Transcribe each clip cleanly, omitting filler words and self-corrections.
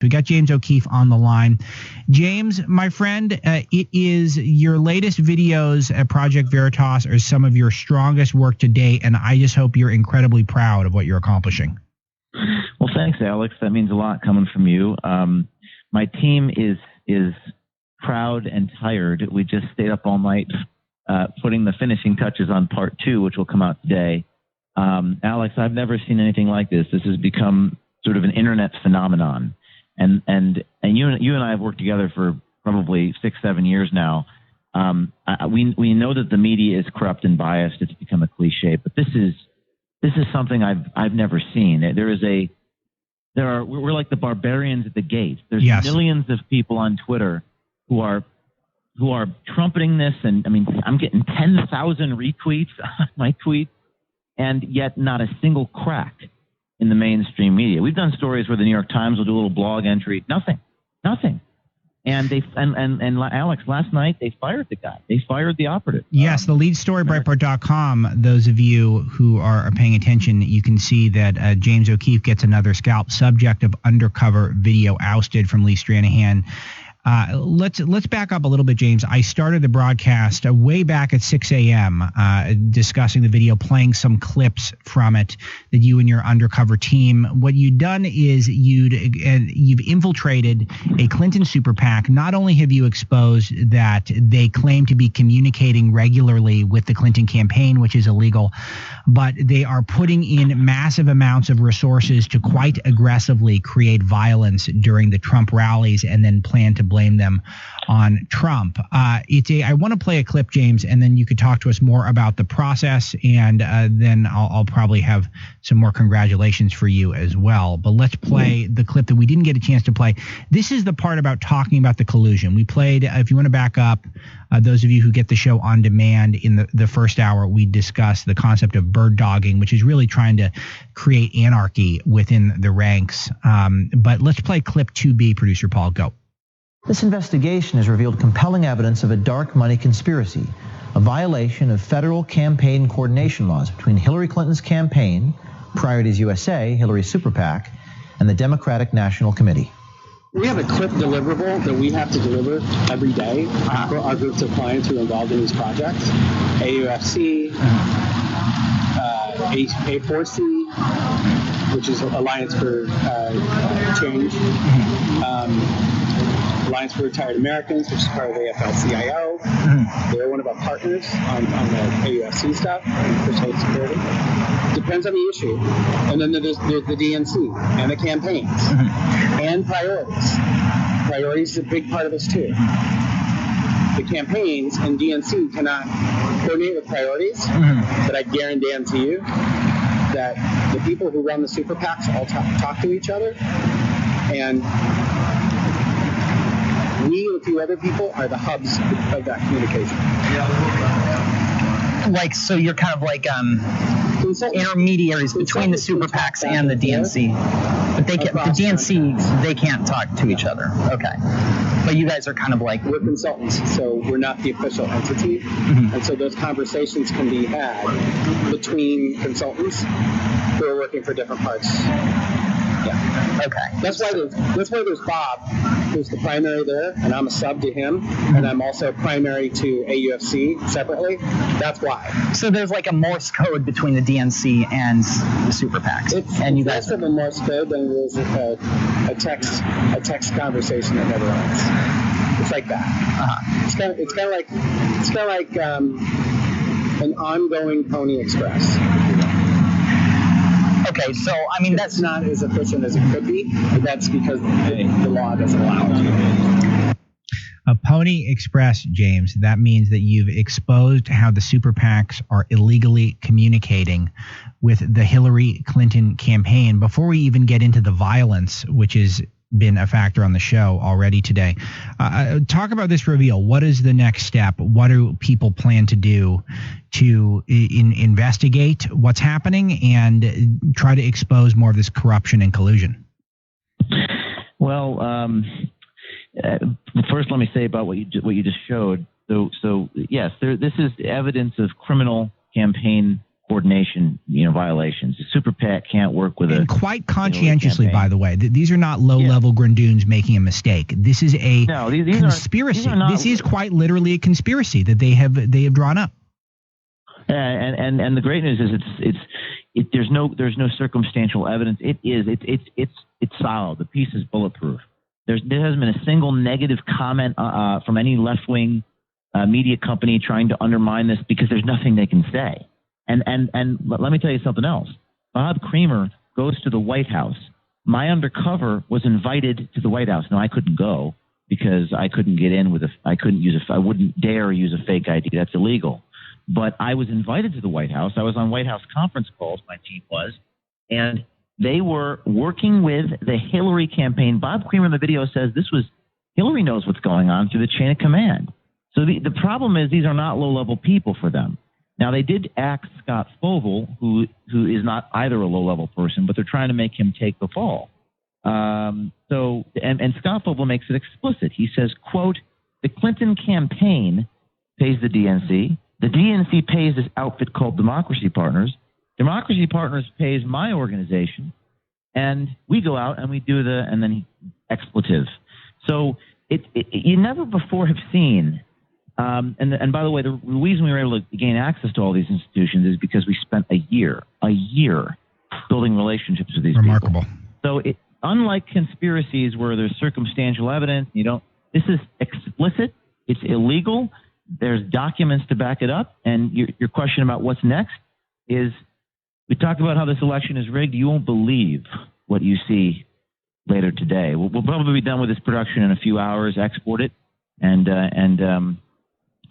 We got James O'Keefe on the line. James, my friend, it is your latest videos at Project Veritas are some of your strongest work to date, and I just hope you're incredibly proud of what you're accomplishing. Well, thanks, Alex. That means a lot coming from you. My team is proud and tired. We just stayed up all night putting the finishing touches on part 2, which will come out today. Alex, I've never seen anything like this. This has become sort of an internet phenomenon. And you and I have worked together for probably 6-7 years now. We know that the media is corrupt and biased. It's become a cliche, but this is something I've never seen. We're like the barbarians at the gate. There's millions of people on Twitter who are trumpeting this, and I mean, I'm getting 10,000 retweets on my tweet, and yet not a single crack in the mainstream media. We've done stories where the New York Times will do a little blog entry, nothing. And Alex, last night they fired the guy. They fired the operative. Yes, the lead story, Breitbart.com. Those of you who are paying attention, you can see that James O'Keefe gets another scalp. Subject of undercover video ousted from Lee Stranahan. Let's back up a little bit, James. I started the broadcast way back at 6 a.m. Discussing the video, playing some clips from it that you and your undercover team. What you've done is you've infiltrated a Clinton super PAC. Not only have you exposed that they claim to be communicating regularly with the Clinton campaign, which is illegal, but they are putting in massive amounts of resources to quite aggressively create violence during the Trump rallies and then plan to blame them on Trump. I want to play a clip, James, and then you could talk to us more about the process, and then I'll probably have some more congratulations for you as well. But let's play the clip that we didn't get a chance to play. This is the part about talking about the collusion. We played, if you want to back up, those of you who get the show on demand, in the first hour, we discussed the concept of bird dogging, which is really trying to create anarchy within the ranks. But let's play clip 2B, producer Paul. Go. This investigation has revealed compelling evidence of a dark money conspiracy, a violation of federal campaign coordination laws between Hillary Clinton's campaign, Priorities USA, Hillary's super PAC, and the Democratic National Committee. We have a clip deliverable that we have to deliver every day for our groups of clients who are involved in these projects. AUFC, A4C, which is Alliance for Change, Alliance for Retired Americans, which is part of AFL-CIO. They're one of our partners on the AUFC stuff, for social security. Depends on the issue. And then there's the DNC and the campaigns and priorities. Priorities is a big part of this too. The campaigns and DNC cannot coordinate with priorities, but I guarantee you that the people who run the super PACs all talk to each other, and we and a few other people are the hubs of that communication. Like, so you're kind of like intermediaries between the super PACs and the DNC. But the DNC, they can't talk to each other. Okay. But you guys are kind of like... We're consultants, so we're not the official entity. And so those conversations can be had between consultants who are working for different parts. Yeah. Okay. That's why there's Bob, who's the primary there, and I'm a sub to him, and I'm also primary to AUFC separately. That's why. So there's like a Morse code between the DNC and the super PACs. It's less of a Morse code than it is a text conversation that never ends. It's like that. It's kind of like an ongoing Pony Express. Okay, so, I mean, that's not as efficient as it could be, but that's because the law doesn't allow it. A Pony Express, James, that means that you've exposed how the super PACs are illegally communicating with the Hillary Clinton campaign. Before we even get into the violence, which has been a factor on the show already today, talk about this reveal. What is the next step? What do people plan to do to investigate what's happening and try to expose more of this corruption and collusion? Well, first let me say about what you just showed. So yes, this is evidence of criminal campaign coordination, violations. The super PAC can't work with and quite conscientiously, by the way. These are not low-level grandoons making a mistake. This is a conspiracy. This is quite literally a conspiracy that they have drawn up. And the great news is there's no circumstantial evidence. It's solid. The piece is bulletproof. There hasn't been a single negative comment from any left-wing media company trying to undermine this, because there's nothing they can say. And let me tell you something else. Bob Creamer goes to the White House. My undercover was invited to the White House. Now, I couldn't go because I couldn't get in I wouldn't dare use a fake ID. That's illegal. But I was invited to the White House. I was on White House conference calls, my team was, and they were working with the Hillary campaign. Bob Creamer in the video says Hillary knows what's going on through the chain of command. So the problem is these are not low-level people for them. Now, they did axe Scott Fogle, who is not either a low-level person, but they're trying to make him take the fall. And Scott Fogle makes it explicit. He says, quote, "The Clinton campaign pays the DNC. The DNC pays this outfit called Democracy Partners. Democracy Partners pays my organization, and we go out and we do and then expletive." So you never before have seen. And by the way, the reason we were able to gain access to all these institutions is because we spent a year building relationships with these Remarkable. people. So unlike conspiracies where there's circumstantial evidence, this is explicit. It's illegal. There's documents to back it up. And your question about what's next is, we talked about how this election is rigged. You won't believe what you see later today. We'll probably be done with this production in a few hours, export it, and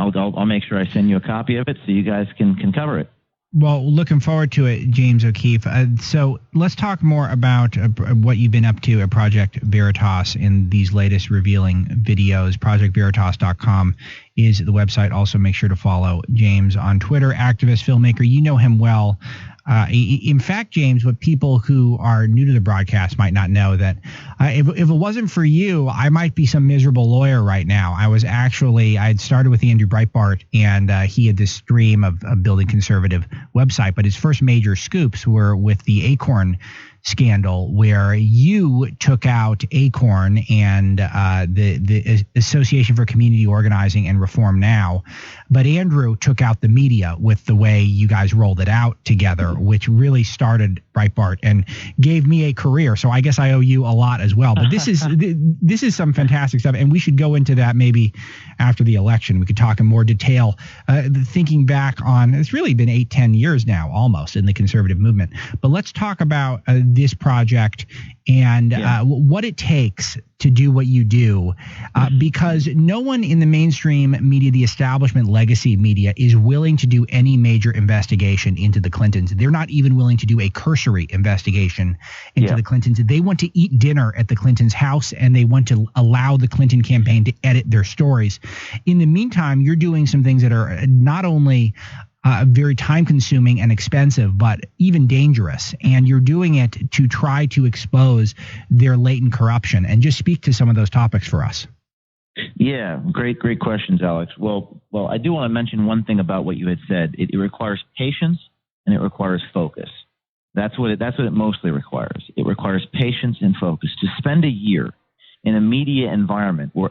I'll make sure I send you a copy of it so you guys can cover it. Well, looking forward to it, James O'Keefe. So let's talk more about what you've been up to at Project Veritas in these latest revealing videos. ProjectVeritas.com is the website. Also, make sure to follow James on Twitter, activist, filmmaker. You know him well. In fact, James, what people who are new to the broadcast might not know, that if it wasn't for you, I might be some miserable lawyer right now. I had started with Andrew Breitbart, and he had this stream of building conservative website. But his first major scoops were with the Acorn scandal, where you took out Acorn and the Association for Community Organizing and Reform Now. But Andrew took out the media with the way you guys rolled it out together, which really started Breitbart and gave me a career. So I guess I owe you a lot as well. But this is some fantastic stuff, and we should go into that maybe after the election. We could talk in more detail, thinking back on, it's really been 8-10 years now almost in the conservative movement. But let's talk about this project and what it takes to do what you do, because no one in the mainstream media, the establishment legacy media, is willing to do any major investigation into the Clintons. They're not even willing to do a cursory investigation into the Clintons. They want to eat dinner at the Clintons' house, and they want to allow the Clinton campaign to edit their stories. In the meantime, you're doing some things that are not only very time-consuming and expensive, but even dangerous. And you're doing it to try to expose their latent corruption. And just speak to some of those topics for us. Yeah, great questions, Alex. Well, I do want to mention one thing about what you had said. It requires patience and it requires focus. That's what it mostly requires. It requires patience and focus. To spend a year in a media environment where,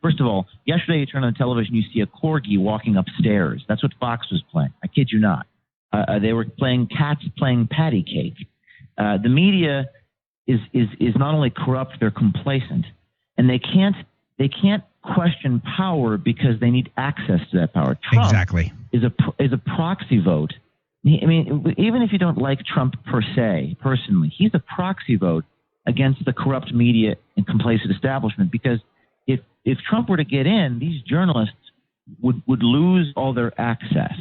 first of all, yesterday you turn on the television, you see a corgi walking upstairs. That's what Fox was playing. I kid you not. They were playing cats playing patty cake. The media is not only corrupt, they're complacent, and they can't question power because they need access to that power. Trump exactly is a proxy vote. I mean, even if you don't like Trump per se, personally, he's a proxy vote against the corrupt media and complacent establishment, because if Trump were to get in, these journalists would lose all their access.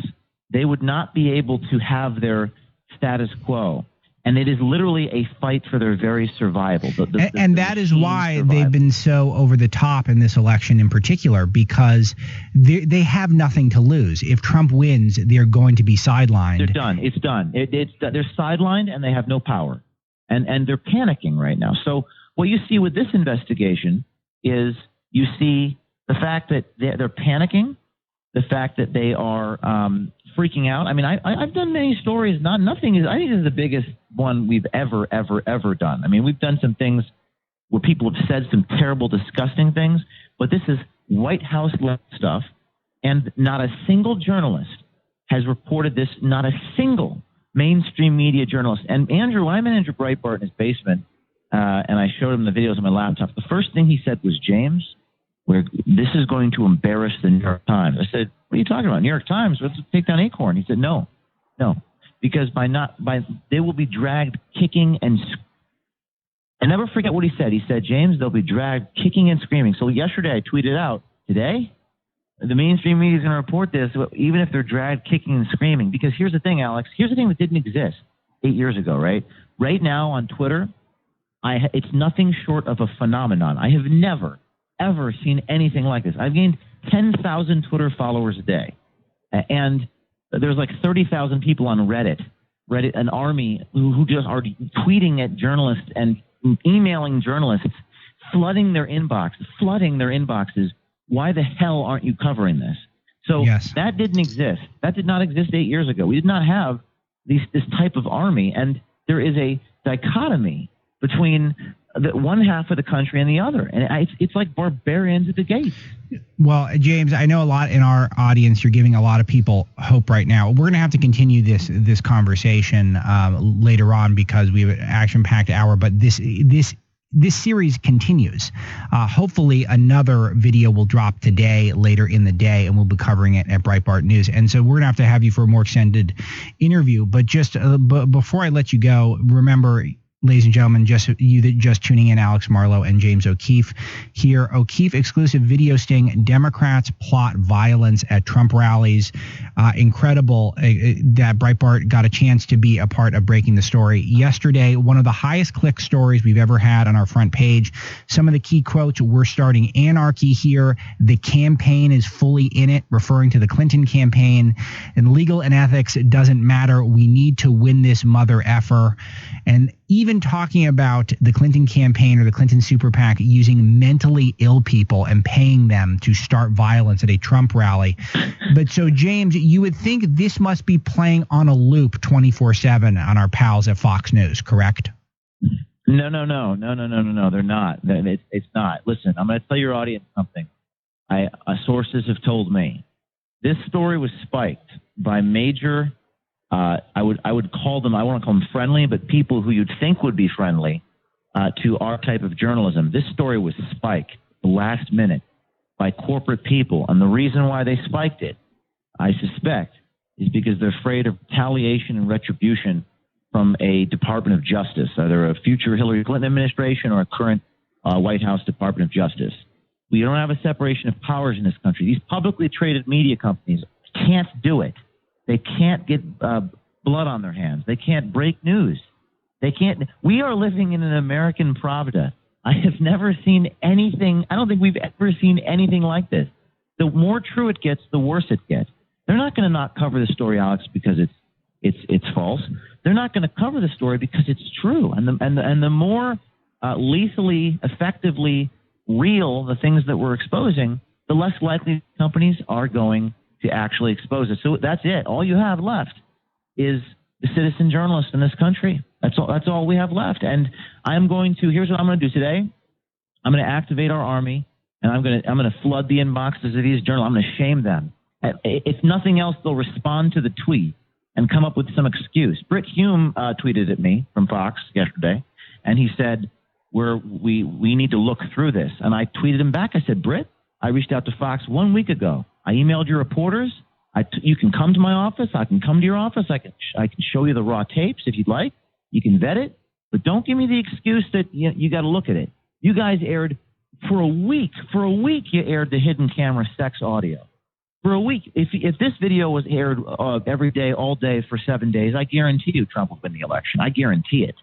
They would not be able to have their status quo. And it is literally a fight for their very survival. And that is why they've been so over the top in this election in particular, because they have nothing to lose. If Trump wins, they're going to be sidelined. They're done. It's done. They're sidelined and they have no power. And they're panicking right now. So what you see with this investigation is you see the fact that they're panicking, the fact that they are freaking out. I mean, I've done many stories. Nothing is. I think this is the biggest one we've ever done. I mean, we've done some things where people have said some terrible, disgusting things, but this is White House stuff, and not a single journalist has reported this. Not a single mainstream media journalist. And Andrew, I'm in Andrew Breitbart in his basement, and I showed him the videos on my laptop. The first thing he said was, James, this is going to embarrass the New York Times. I said, what are you talking about? New York Times? Let's take down Acorn. He said, no, because they will be dragged kicking and I never forget what he said. He said, James, they'll be dragged kicking and screaming. So yesterday I tweeted out, today, the mainstream media is going to report this, even if they're dragged kicking and screaming. Because here's the thing, Alex. Here's the thing that didn't exist 8 years ago, right? Right now on Twitter, it's nothing short of a phenomenon. I have never, ever seen anything like this. I've gained 10,000 Twitter followers a day. And there's like 30,000 people on Reddit, an army who just are tweeting at journalists and emailing journalists, flooding their inboxes. Why the hell aren't you covering this? So yes. That didn't exist. That did not exist 8 years ago. We did not have this type of army. And there is a dichotomy between the one half of the country and the other. And it's like barbarians at the gate. Well, James, I know a lot in our audience. You're giving a lot of people hope right now. We're going to have to continue this conversation later on because we have an action-packed hour. But this series continues. Hopefully, another video will drop today, later in the day, and we'll be covering it at Breitbart News. And so we're going to have you for a more extended interview. But just before I let you go, remember, ladies and gentlemen, just tuning in, Alex Marlow and James O'Keefe here. O'Keefe exclusive video sting: Democrats plot violence at Trump rallies. Incredible that Breitbart got a chance to be a part of breaking the story yesterday. One of the highest click stories we've ever had on our front page. Some of the key quotes: we're starting anarchy here. The campaign is fully in it, referring to the Clinton campaign. And legal and ethics doesn't matter. We need to win this mother effer. And even talking about the Clinton campaign or the Clinton super PAC using mentally ill people and paying them to start violence at a Trump rally. But so, James, you would think this must be playing on a loop 24/7 on our pals at Fox News, correct? No. They're not. It's not. Listen, I'm going to tell your audience something. Sources have told me this story was spiked by major. I would call them, I won't call them friendly, but people who you'd think would be friendly to our type of journalism. This story was spiked the last minute by corporate people. And the reason why they spiked it, I suspect, is because they're afraid of retaliation and retribution from a Department of Justice, either a future Hillary Clinton administration or a current White House Department of Justice. We don't have a separation of powers in this country. These publicly traded media companies can't do it. They can't get blood on their hands. They can't break news. They can't. We are living in an American Pravda. I have never seen anything. I don't think we've ever seen anything like this. The more true it gets, the worse it gets. They're not going to not cover the story, Alex, because it's false. They're not going to cover the story because it's true. And the more lethally, effectively real the things that we're exposing, the less likely companies are going to actually expose it. So that's it. All you have left is the citizen journalist in this country. That's all we have left. And here's what I'm going to do today. I'm going to activate our army, and I'm going to flood the inboxes of these journalists. I'm going to shame them. If nothing else, they'll respond to the tweet and come up with some excuse. Britt Hume tweeted at me from Fox yesterday, and he said, we need to look through this. And I tweeted him back. I said, Britt, I reached out to Fox 1 week ago. I emailed your reporters. You can come to my office. I can come to your office. I can show you the raw tapes if you'd like. You can vet it. But don't give me the excuse that you got to look at it. You guys aired for a week. For a week, you aired the hidden camera sex audio. For a week. If this video was aired every day, all day for 7 days, I guarantee you Trump will win the election. I guarantee it.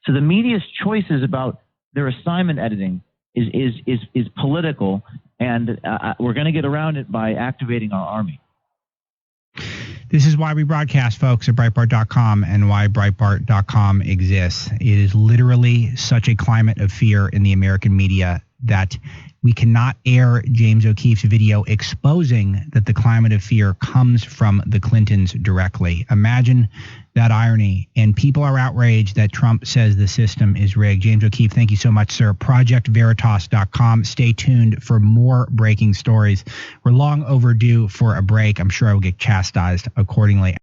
So the media's choices about their assignment editing is political, and we're going to get around it by activating our army. This is why we broadcast, folks, at Breitbart.com and why Breitbart.com exists. It is literally such a climate of fear in the American media that we cannot air James O'Keefe's video exposing that the climate of fear comes from the Clintons directly. Imagine that irony. And people are outraged that Trump says the system is rigged. James O'Keefe, thank you so much, sir. ProjectVeritas.com. Stay tuned for more breaking stories. We're long overdue for a break. I'm sure I will get chastised accordingly.